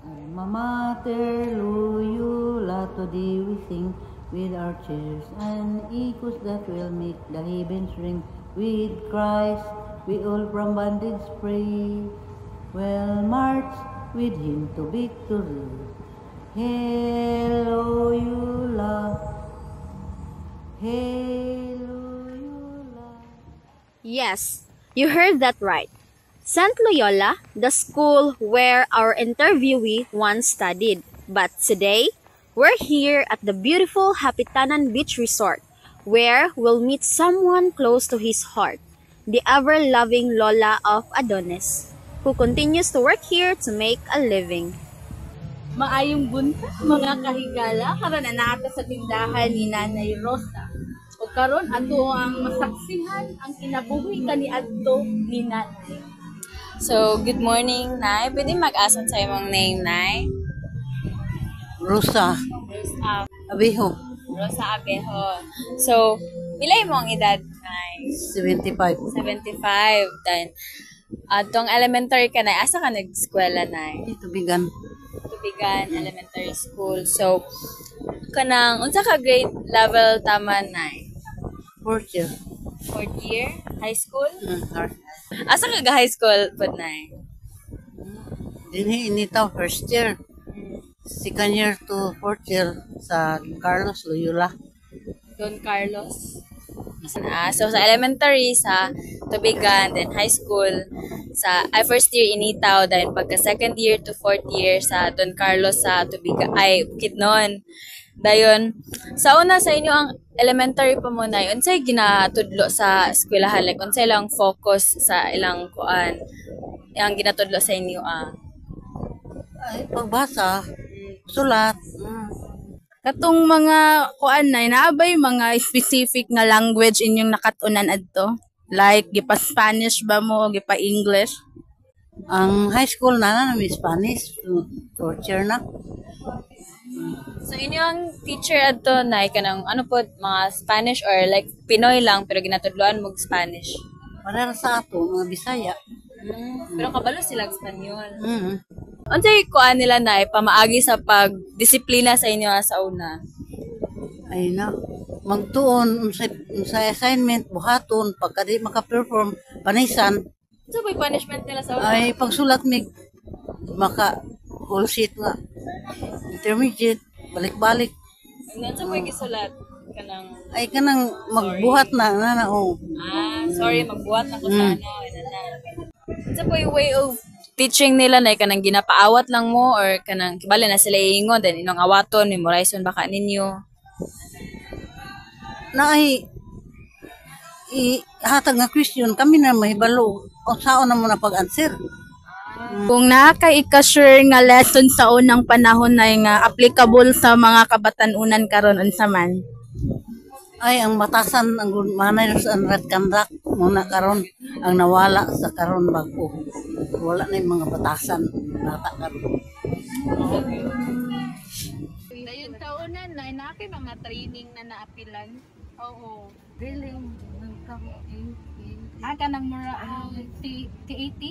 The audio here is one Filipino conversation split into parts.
Alma Mater, Loyola, to thee we sing, with our cheers and echoes that will make the heavens ring. With Christ we all from bondage free, well march with him to victory. Hail, Loyola, hail, Loyola. Yes, you heard that right. St. Loyola, the school where our interviewee once studied. But today, we're here at the beautiful Hapitanan Beach Resort, where we'll meet someone close to his heart, the ever-loving Lola of Adonis, who continues to work here to make a living. Maayong buntag mga kahigala karon na nato sa tindahan ni Nanay Rosa. O karon ato ang masaksihan ang kinabuhi kaniadto ni Nanay. So, good morning, Nay. Pwede mag-asan sa imong name, Nay? Rosa, Abiho, Rosa Abejo. So, pila imong edad, Nay? 75. 75. Then, atong elementary ka, Nay. Asa ka nag-eskwela, Nay? Tubigan, Tubigan Elementary School. So, kanang, unsa ka grade level tama, Nay? 4th year. 4th year? High school? Or Asa ka ga-high school, pod, Nay? dinhi initaw 1st year. 2nd year to 4th year sa Carlos Loyola. Don Carlos. So, sa elementary, sa Tubigan, then high school, sa first year Initaw, then pagka second year to fourth year sa Don Carlos sa Tubigan, ay Bukidnon. Dayon, sa una sa inyo ang elementary pa muna, unsay ginatudlo sa eskwelahan, like unsay lang focus sa ilang kuan, ang ginatudlo sa inyo Ay, pagbasa, sulat. Katong mga kuan na naabay mga specific nga language inyong nakatunan adto? Like gipa Spanish ba mo, gipa English? Ang high school na may Spanish, 4th year na. So, inyo ang teacher adto na kanang ano po, mga Spanish or like Pinoy lang pero ginatudloan mo Spanish. Para sa ato, mga Bisaya. Pero kabalo sila Espanyol. Mm. Unsay kuan nila na pamaagi sa pagdisiplina sa inyo sa una? Ay na, magtuon, sa assignment, buhaton, pagka di maka-perform, panisan, So, may punishment nila sa una? ay pagsulat mig, maka whole sheet nga. Intermediate, balik-balik. Ano sa may gisulat? Kanang, Ay kanang magbuhat na oh. sorry, magbuhat na ko sa ano. Sa po yung way of teaching nila na kanang ginapaawat lang mo or kanang kibali na sila iingon then inong awaton memorizeon baka ninyo. Na ay hatag nga question kami na mahibalo o saon na mo na pag-answer. Kung naa kay ika-sure nga lesson sa unang panahon na nga applicable sa mga kabatanunan karon unsa man? Ay ang batasan ang good manners and right conduct muna karon ang nawala sa karon bago. Wala na yung mga batasan nata karon. Dayon taonan na inaki mga training na naapilan. Oo. Drilling Kanang mura T80?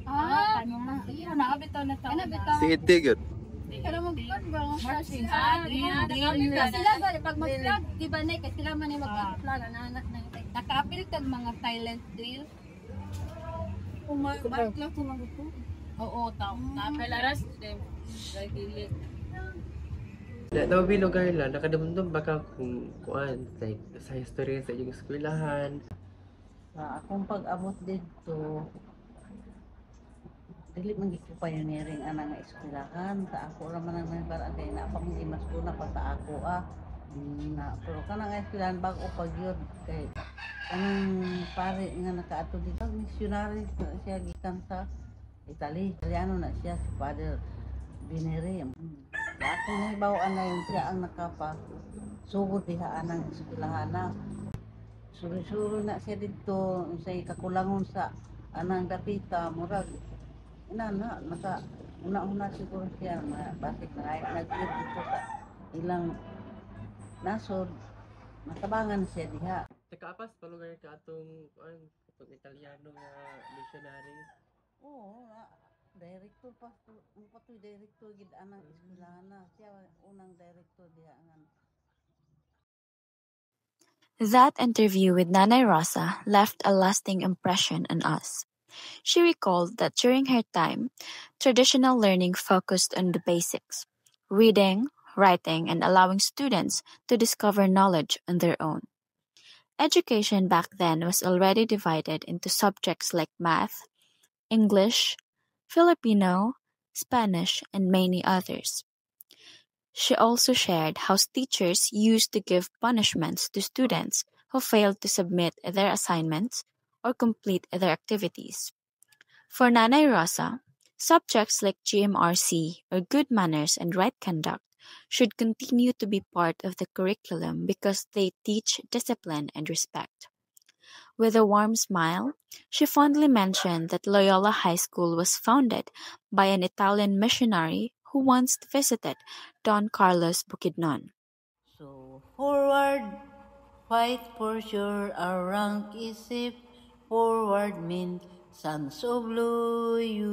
Kanang iya naabitaw na taon. Tiiti gyud. Kanang magkuan ba? Sila ba pag mag-vlog, di ba na kasi sila man yung mag-vlog anak na Nakaapil kag mga silent drill. bakit lang sumagot ko? Oo, tao. Napelaras dem. Dili. Nababi lugar lang, nakadumdum baka kung kuan, like sa history sa inyong eskwelahan. Sa akong pag-abot dito, dili man gid ko pioneering ana nga eskwelahan sa ako ra man ang para kay na pa mga mas una pa sa ako na pero kanang eskwelahan bago pa gyud kay kanang pare nga nakaato dito missionary na siya gikan sa Italy. Italiano na siya si Father Binere. Sa ako ni bawaan na yun siya ang nakapa sugod diha anang eskwelahan na. Suri-suri na siya dito sa kakulangon sa anang dapita murag naka una siguro siya na basic na nag-live dito sa ilang nasod matabangan siya diha. Nakaapas pa lugar ka atong kuan katong Italiano nga missionaries. Oo, director pa ito director gid anang eskwelahan na. Siya unang director diha nga. That interview with Nanay Rosa left a lasting impression on us. She recalled that during her time, traditional learning focused on the basics reading, writing, and allowing students to discover knowledge on their own. Education back then was already divided into subjects like math, English, Filipino, Spanish, and many others. She also shared how teachers used to give punishments to students who failed to submit their assignments or complete their activities. For Nanay Rosa, subjects like GMRC or good manners and right conduct should continue to be part of the curriculum because they teach discipline and respect. With a warm smile, she fondly mentioned that Loyola High School was founded by an Italian missionary who once visited Don Carlos Bukidnon. So, forward, fight for sure, our rank is safe. Forward means Sons of Loyola.